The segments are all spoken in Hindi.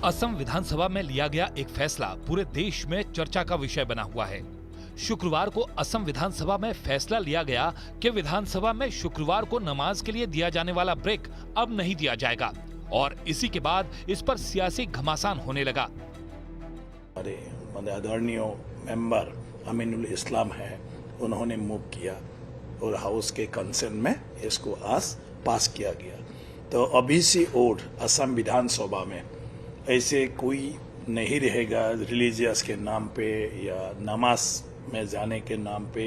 असम विधानसभा में लिया गया एक फैसला पूरे देश में चर्चा का विषय बना हुआ है। शुक्रवार को असम विधानसभा में फैसला लिया गया कि विधानसभा में शुक्रवार को नमाज के लिए दिया जाने वाला ब्रेक अब नहीं दिया जाएगा और इसी के बाद इस पर सियासी घमासान होने लगा। हमारे आदरणीय मेंबर अमीनुल इस्लाम है, उन्होंने मूव किया और हाउस के कंसेंट में इसको आज पास किया गया। तो अभी से और असम विधानसभा में ऐसे कोई नहीं रहेगा रिलीजियस के नाम पे या नमाज में जाने के नाम पे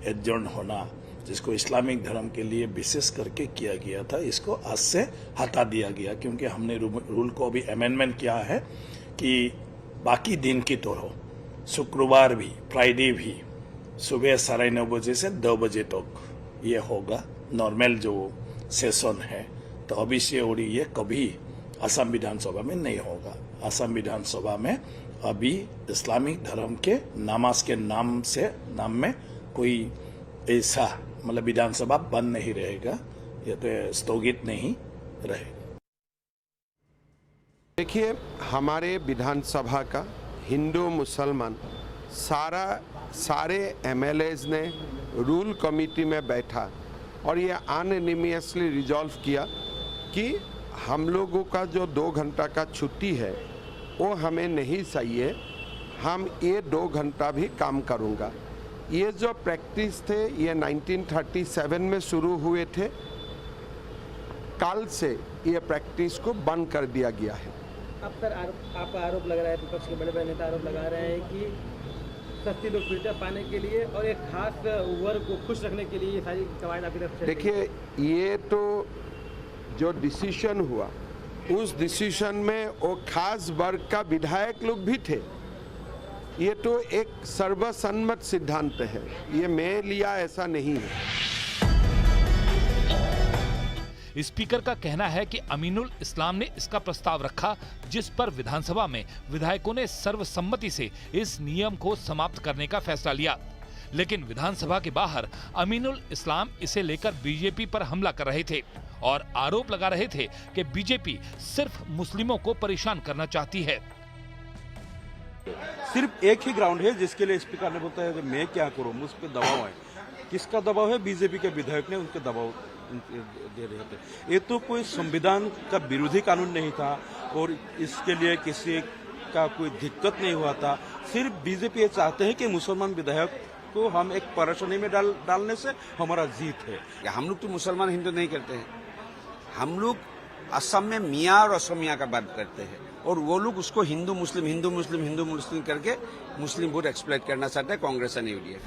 एडजर्न होना, जिसको इस्लामिक धर्म के लिए विशेष करके किया गया था, इसको आज से हटा दिया गया। क्योंकि हमने रूल को अभी अमेंडमेंट किया है कि बाकी दिन की तरह शुक्रवार भी, फ्राइडे भी सुबह 9:30 बजे से 2 बजे तक ये होगा नॉर्मल जो सेशन है। तो अभी से और ये कभी असम विधानसभा में नहीं होगा। असम विधानसभा में अभी इस्लामिक धर्म के नमाज के नाम में कोई ऐसा मतलब विधानसभा बंद नहीं रहेगा, ये तो स्थगित नहीं रहेगा। देखिए, हमारे विधानसभा का हिंदू मुसलमान सारे एमएलएज ने रूल कमेटी में बैठा और ये अनएनिमियसली रिजॉल्व किया कि हम लोगों का जो 2 घंटा का छुट्टी है वो हमें नहीं चाहिए, हम ये 2 घंटा भी काम करूँगा। ये जो प्रैक्टिस थे ये 1937 में शुरू हुए थे, कल से ये प्रैक्टिस को बंद कर दिया गया है। अब सर आप आरोप लग रहा है, विपक्ष के बड़े बड़े नेता आरोप लगा रहे हैं कि सस्ती लोकप्रियता पाने के लिए और एक खास वर्ग को खुश रखने के लिए ये सारी कवायद आपकी तरफ से। देखिए, ये तो जो डिसीजन हुआ उस डिसीजन में वो खास वर्ग का विधायक लोग भी थे। ये तो एक सर्वसम्मत सिद्धांत है, ये मैं लिया ऐसा नहीं है। स्पीकर का कहना है कि अमीनुल इस्लाम ने इसका प्रस्ताव रखा, जिस पर विधानसभा में विधायकों ने सर्वसम्मति से इस नियम को समाप्त करने का फैसला लिया। लेकिन विधानसभा के बाहर अमीनुल इस्लाम इसे लेकर बीजेपी पर हमला कर रहे थे और आरोप लगा रहे थे कि बीजेपी सिर्फ मुस्लिमों को परेशान करना चाहती है। सिर्फ एक ही ग्राउंड है जिसके लिए स्पीकर ने बोलता है कि मैं क्या करूं, मुझ पे दबाव है। किसका दबाव है? बीजेपी के विधायक ने उनके दबाव दे रहे थे। ये तो कोई संविधान का विरोधी कानून नहीं था और इसके लिए किसी का कोई दिक्कत नहीं हुआ था। सिर्फ बीजेपी ये चाहते हैं कि मुसलमान विधायक को हम एक परेशानी में डालने से हमारा जीत है। हम लोग तो मुसलमान हिंदू नहीं करते हैं, हम लोग असम में मियाँ और असमिया का बात करते हैं और वो लोग उसको हिंदू मुस्लिम करके मुस्लिम वोट एक्सप्लॉइट करना चाहते हैं कांग्रेस और यूडीएफ।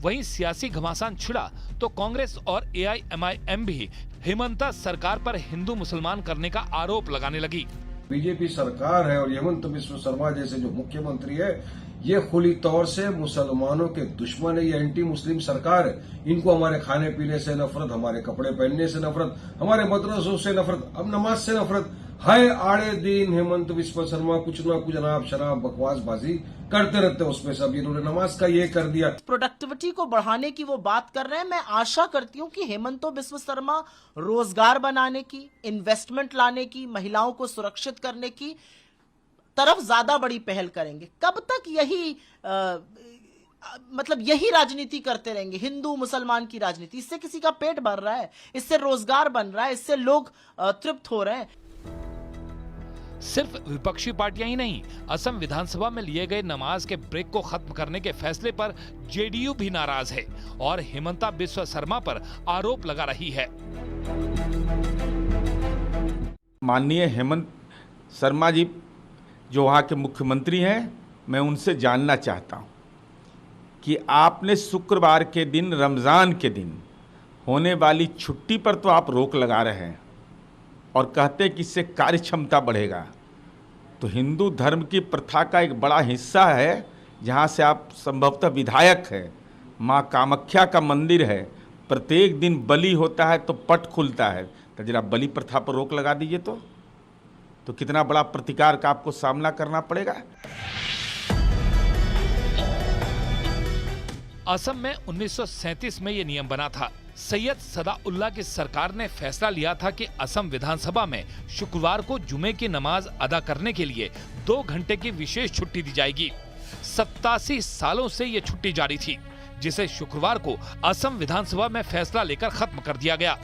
वहीं सियासी घमासान छिड़ा तो कांग्रेस और एआईएमआईएम भी हेमंता सरकार पर हिंदू मुसलमान करने का आरोप लगाने लगी। बीजेपी सरकार है और हेमंत बिस्वा शर्मा जैसे जो मुख्यमंत्री है ये खुली तौर से मुसलमानों के दुश्मन है, ये एंटी मुस्लिम सरकार है। इनको हमारे खाने पीने से नफरत, हमारे कपड़े पहनने से नफरत, हमारे मदरसों से नफरत, अब नमाज से नफरत है। आड़े दिन हेमंत बिस्वा शर्मा कुछ ना कुछ जनाब शराब बकवासबाजी करते रहते हैं, उसमें सब इन्होंने नमाज का ये कर दिया। प्रोडक्टिविटी को बढ़ाने की वो बात कर रहे हैं। मैं आशा करती हूँ कि हेमंत बिस्वा शर्मा रोजगार बनाने की, इन्वेस्टमेंट लाने की, महिलाओं को सुरक्षित करने की तरफ ज्यादा बड़ी पहल करेंगे। कब तक यही राजनीति करते रहेंगे, हिंदू मुसलमान की राजनीति? इससे किसी का पेट भर रहा है, इससे रोजगार बन रहा है, इससे लोग तृप्त हो रहे हैं। सिर्फ विपक्षी पार्टियां ही नहीं, असम विधानसभा में लिए गए नमाज के ब्रेक को खत्म करने के फैसले पर जेडीयू भी नाराज है और हेमंता बिस्वा शर्मा पर आरोप लगा रही है। माननीय हेमंत शर्मा जी जो वहाँ के मुख्यमंत्री हैं, मैं उनसे जानना चाहता हूँ कि आपने शुक्रवार के दिन, रमज़ान के दिन होने वाली छुट्टी पर तो आप रोक लगा रहे हैं और कहते हैं कि इससे कार्य क्षमता बढ़ेगा। तो हिंदू धर्म की प्रथा का एक बड़ा हिस्सा है जहाँ से आप संभवतः विधायक हैं, माँ कामाख्या का मंदिर है, प्रत्येक दिन बलि होता है तो पट खुलता है। तो जरा बलि प्रथा पर रोक लगा दीजिए तो कितना बड़ा प्रतिकार का आपको सामना करना पड़ेगा। असम में 1937 में ये नियम बना था। सैयद सदाउल्लाह की सरकार ने फैसला लिया था कि असम विधानसभा में शुक्रवार को जुमे की नमाज अदा करने के लिए 2 घंटे की विशेष छुट्टी दी जाएगी। 87 सालों से ये छुट्टी जारी थी, जिसे शुक्रवार को असम विधानसभा में फैसला लेकर खत्म कर दिया गया।